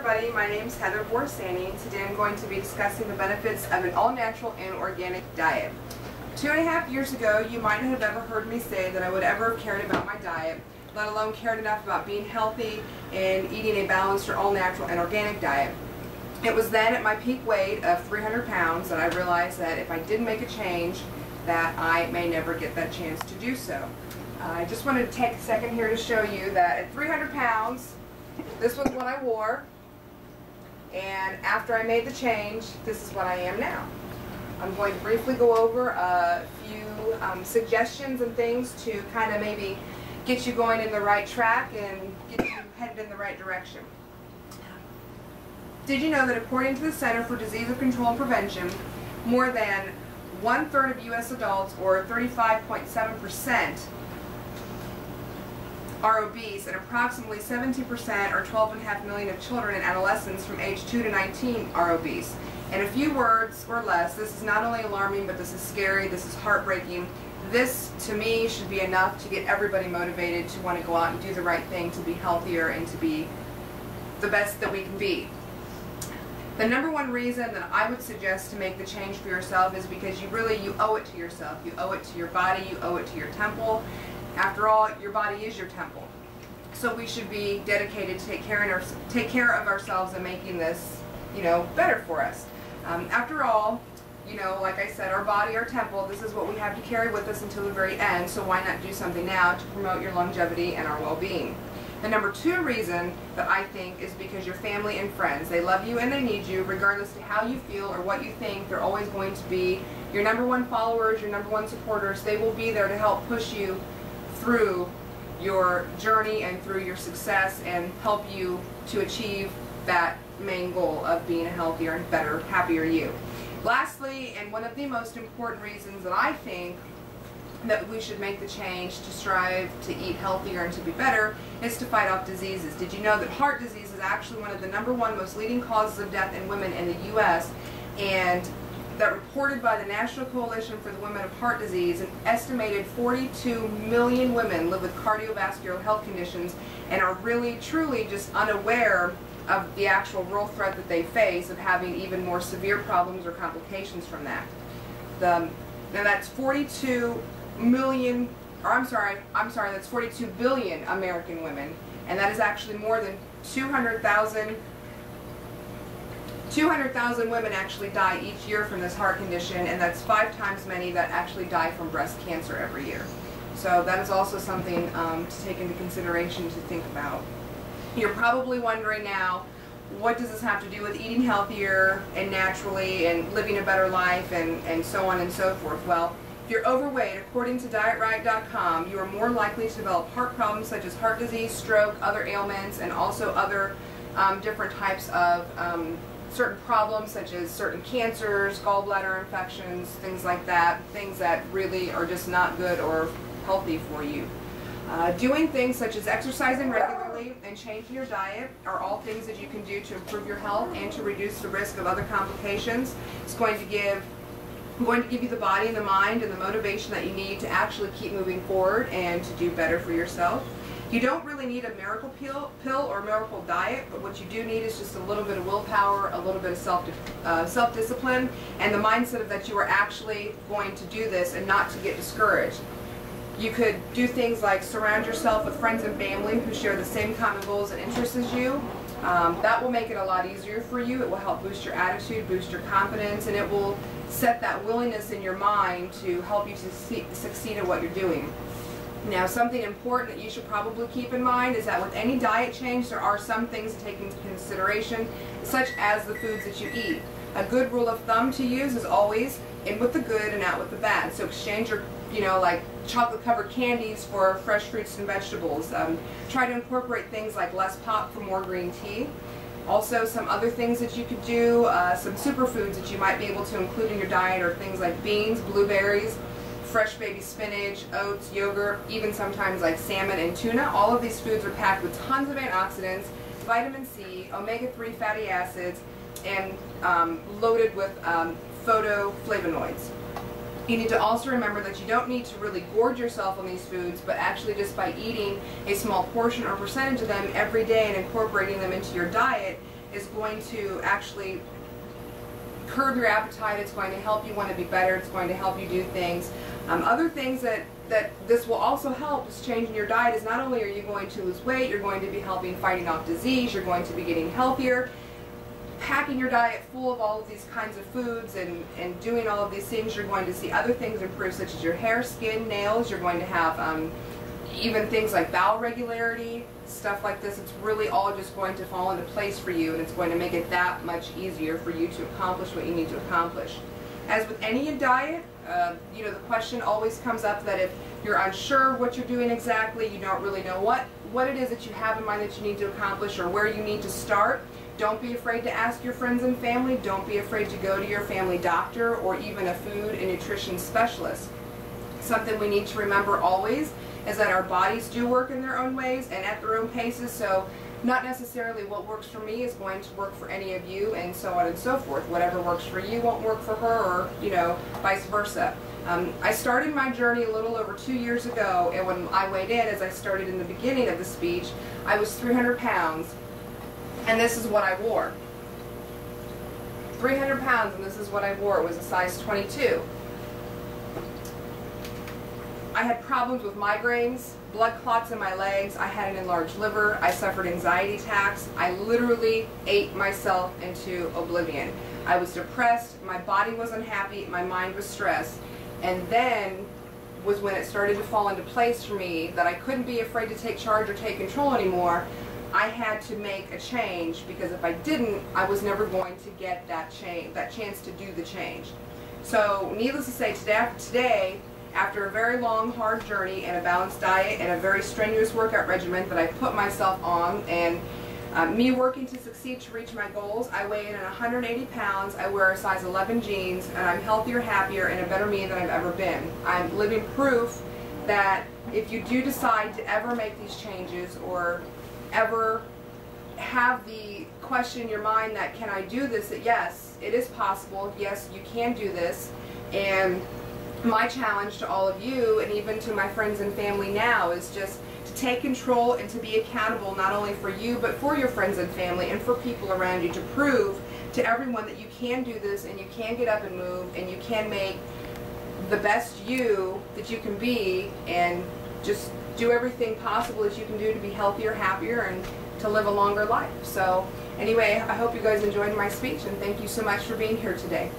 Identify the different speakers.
Speaker 1: everybody, my name is Heather Borsani. Today I'm going to be discussing the benefits of an all-natural and organic diet. 2.5 years ago, you might not have ever heard me say that I would ever have cared about my diet, let alone cared enough about being healthy and eating a balanced or all-natural and organic diet. It was then at my peak weight of 300 pounds that I realized that if I didn't make a change, that I may never get that chance to do so. I just wanted to take a second here to show you that at 300 pounds, this was what I wore, and after I made the change, this is what I am now. I'm going to briefly go over a few suggestions and things to kind of maybe get you going in the right track and get you headed in the right direction. Did you know that according to the Center for Disease Control and Prevention, more than 1/3 of U.S. adults, or 35.7%, are obese, and approximately 70%, or 12.5 million of children and adolescents from age 2 to 19 are obese. In a few words or less, this is not only alarming, but this is scary, this is heartbreaking. This, to me, should be enough to get everybody motivated to want to go out and do the right thing, to be healthier, and to be the best that we can be. The number one reason that I would suggest to make the change for yourself is because you owe it to yourself. You owe it to your body, you owe it to your temple. After all, your body is your temple. So we should be dedicated to take care of ourselves and making this, better for us. After all, like I said, our body, our temple, this is what we have to carry with us until the very end, so why not do something now to promote your longevity and our well-being? The number two reason that I think is because your family and friends, they love you and they need you, regardless of how you feel or what you think. They're always going to be your number one followers, your number one supporters. They will be there to help push you through your journey and through your success and help you to achieve that main goal of being a healthier and better, happier you. Lastly, and one of the most important reasons that I think that we should make the change to strive to eat healthier and to be better is to fight off diseases. Did you know that heart disease is actually one of the number one most leading causes of death in women in the U.S., and that reported by the National Coalition for the Women of Heart Disease, an estimated 42 million women live with cardiovascular health conditions and are really, truly just unaware of the actual real threat that they face of having even more severe problems or complications from that. Now that's 42 million, or I'm sorry, that's 42 billion American women, and that is actually more than 200,000 women actually die each year from this heart condition, and that's 5 times many that actually die from breast cancer every year. So that is also something to take into consideration, to think about. You're probably wondering now, what does this have to do with eating healthier and naturally and living a better life and so on and so forth? Well, if you're overweight, according to DietRight.com, you are more likely to develop heart problems such as heart disease, stroke, other ailments, and also other different types of certain problems such as certain cancers, gallbladder infections, things like that, things that really are just not good or healthy for you. Doing things such as exercising regularly and changing your diet are all things that you can do to improve your health and to reduce the risk of other complications. It's going to give you the body and the mind and the motivation that you need to actually keep moving forward and to do better for yourself. You don't really need a miracle pill or miracle diet, but what you do need is just a little bit of willpower, a little bit of self-discipline, and the mindset of that you are actually going to do this and not to get discouraged. You could do things like surround yourself with friends and family who share the same common goals and interests as you. That will make it a lot easier for you. It will help boost your attitude, boost your confidence, and it will set that willingness in your mind to help you to succeed at what you're doing. Now, something important that you should probably keep in mind is that with any diet change, there are some things to take into consideration, such as the foods that you eat. A good rule of thumb to use is always in with the good and out with the bad. So exchange your, like chocolate-covered candies for fresh fruits and vegetables. Try to incorporate things like less pop for more green tea. Also, some other things that you could do, some superfoods that you might be able to include in your diet are things like beans, blueberries, fresh baby spinach, oats, yogurt, even sometimes like salmon and tuna. All of these foods are packed with tons of antioxidants, vitamin C, omega-3 fatty acids, and loaded with phytoflavonoids. You need to also remember that you don't need to really gorge yourself on these foods, but actually just by eating a small portion or percentage of them every day and incorporating them into your diet, is going to actually curb your appetite. It's going to help you want to be better. It's going to help you do things. Other things that this will also help is changing your diet. Is not only are you going to lose weight, you're going to be helping fighting off disease, you're going to be getting healthier. Packing your diet full of all of these kinds of foods and doing all of these things, you're going to see other things improve, such as your hair, skin, nails. You're going to have even things like bowel regularity, stuff like this. It's really all just going to fall into place for you, and it's going to make it that much easier for you to accomplish what you need to accomplish. As with any diet, you know, the question always comes up that if you're unsure what you're doing exactly, you don't really know what it is that you have in mind that you need to accomplish or where you need to start, don't be afraid to ask your friends and family. Don't be afraid to go to your family doctor or even a food and nutrition specialist. Something we need to remember always is that our bodies do work in their own ways and at their own paces, so not necessarily what works for me is going to work for any of you, and so on and so forth. Whatever works for you won't work for her, or, you know, vice versa. I started my journey a little over 2 years ago, and when I weighed in, as I started in the beginning of the speech, I was 300 pounds, and this is what I wore. 300 pounds, and this is what I wore. It was a size 22. I had problems with migraines, blood clots in my legs, I had an enlarged liver, I suffered anxiety attacks. I literally ate myself into oblivion. I was depressed, my body was unhappy, my mind was stressed, and then was when it started to fall into place for me that I couldn't be afraid to take charge or take control anymore. I had to make a change, because if I didn't, I was never going to get that chance to do the change. So needless to say, today, after a very long, hard journey and a balanced diet and a very strenuous workout regimen that I put myself on, and me working to succeed to reach my goals, I weigh in at 180 pounds, I wear a size 11 jeans, and I'm healthier, happier, and a better me than I've ever been. I'm living proof that if you do decide to ever make these changes, or ever have the question in your mind that, can I do this, that yes, it is possible, yes, you can do this. And my challenge to all of you, and even to my friends and family now, is just to take control and to be accountable, not only for you, but for your friends and family and for people around you, to prove to everyone that you can do this, and you can get up and move, and you can make the best you that you can be, and just do everything possible that you can do to be healthier, happier, and to live a longer life. So anyway, I hope you guys enjoyed my speech, and thank you so much for being here today.